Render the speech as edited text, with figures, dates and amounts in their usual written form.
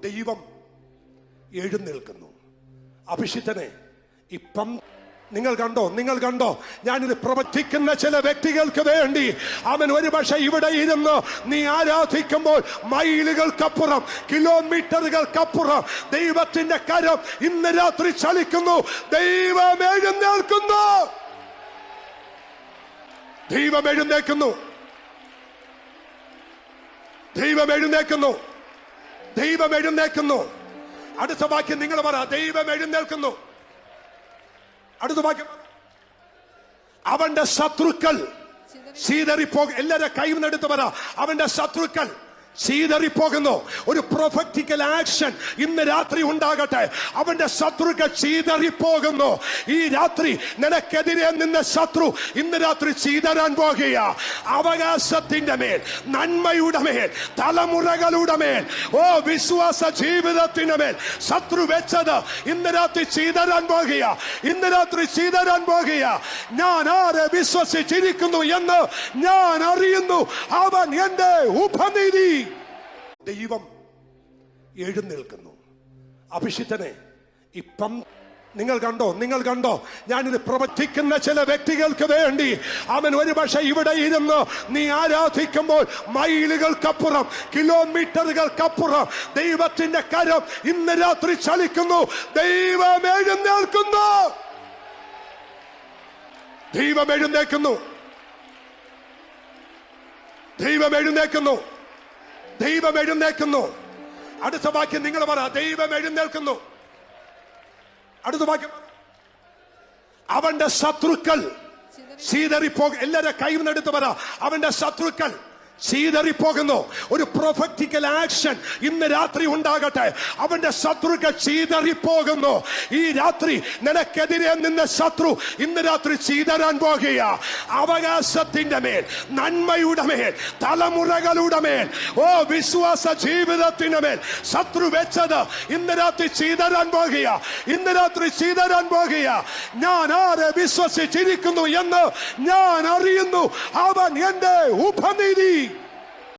ദൈവം എഴുന്നേൽക്കുന്നു. അഭിഷിക്തനെ ഇപ്പം നിങ്ങൾ കണ്ടോ? ഞാനിത് പ്രവചിക്കുന്ന ചില വ്യക്തികൾക്ക് വേണ്ടി അവൻ ഒരുപക്ഷെ ഇവിടെ ഇരുന്ന് നീ ആരാധിക്കുമ്പോൾ മൈലുകൾക്കപ്പുറം, കിലോമീറ്ററുകൾക്കപ്പുറം ദൈവത്തിന്റെ കരം ഇന്ന് രാത്രി ചലിക്കുന്നു. ദൈവം എഴുന്നേൽക്കുന്നു. ദൈവം എഴുന്നേൽക്കുന്നു. ദൈവം എഴുന്നേൽക്കുന്നു. ദൈവം എഴുന്നേൽക്കുന്നു. അടുത്ത വാക്യം നിങ്ങൾ പറ. ദൈവം എഴുന്നേൽക്കുന്നു. അടുത്ത വാക്യം. അവന്റെ ശത്രുക്കൾ എല്ലാവരും കൈവന്നെടുത്ത് പറ. അവന്റെ ശത്രുക്കൾ ചീതറിപ്പോകുന്നു. ഒരു പ്രൊഫറ്റിക്കൽ ആക്ഷൻ ഇന്ന് രാത്രി ഉണ്ടാകട്ടെ. അവന്റെ ശത്രുക്കൾ ചീതറിപ്പോകുന്നു. ഈ രാത്രി നിനക്കെതിരെ നിന്ന ശത്രു ഇന്ന് രാത്രി ചീതറാൻ പോകുക. അവകാശത്തിന്റെ മേൽ, നന്മയുടെ മേൽ, തലമുറകളുടെ മേൽ, വിശ്വാസ ജീവിതത്തിന്റെ മേൽ ശത്രു വെച്ചത് ഇന്ന് രാത്രി ചീതറാൻ പോകുക. ഇന്ന് രാത്രി ചീതറാൻ പോകുക. ഞാൻ ആരെ വിശ്വസിച്ചിരിക്കുന്നു എന്ന് ഞാൻ അറിയുന്നു. അവൻ എന്റെ ഉപനിധി. ദൈവം എഴുന്നേൽക്കുന്നു. അഭിഷിക്തനെ ഇപ്പം നിങ്ങൾ കണ്ടോ? ഞാനിത് പ്രവചിക്കുന്ന ചില വ്യക്തികൾക്ക് വേണ്ടി അവൻ ഒരുപക്ഷെ ഇവിടെ ഇരുന്ന് നീ ആരാധിക്കുമ്പോൾ മൈലുകൾക്കപ്പുറം, കിലോമീറ്ററുകൾക്കപ്പുറം ദൈവത്തിന്റെ കരം ഇന്ന് രാത്രി ചലിക്കുന്നു. ദൈവം എഴുന്നേൽക്കുന്നു. ദൈവം എഴുന്നേൽക്കുന്നു. ദൈവം എഴുന്നേൽക്കുന്നു. ദൈവം എഴുന്നേൽക്കുന്നു. അടുത്ത വാക്യം നിങ്ങൾ പറ. ദൈവം എഴുന്നേൽക്കുന്നു. അടുത്ത വാക്യം. അവന്റെ ശത്രുക്കൾ എല്ലാവരും കൈവന്നെടുത്ത് പറ. അവന്റെ ശത്രുക്കൾ ചീതറിപ്പോകുന്നു. ഒരു പ്രൊഫറ്റിക്കൽ ആക്ഷൻ ഇന്ന് രാത്രി ഉണ്ടാകട്ടെ. അവന്റെ ശത്രുക്കൾ ചീതറിപ്പോകുന്നു. ഈ രാത്രി നിനക്കെതിരെ നിന്ന ശത്രു ഇന്ന് രാത്രി ചീതറാൻ പോകുക. അവകാശത്തിന്റെ മേൽ, നന്മയുടെ മേൽ, തലമുറകളുടെ മേൽ, വിശ്വാസ ജീവിതത്തിന്റെ മേൽ ശത്രു വെച്ചത് ഇന്ന് രാത്രി ചീതറാൻ പോകുക. ഇന്ന് രാത്രി ചീതറാൻ പോകുക. ഞാൻ ആരെ വിശ്വസിച്ചിരിക്കുന്നു എന്ന് ഞാൻ അറിയുന്നു. അവൻ എന്റെ ഉപനിധി.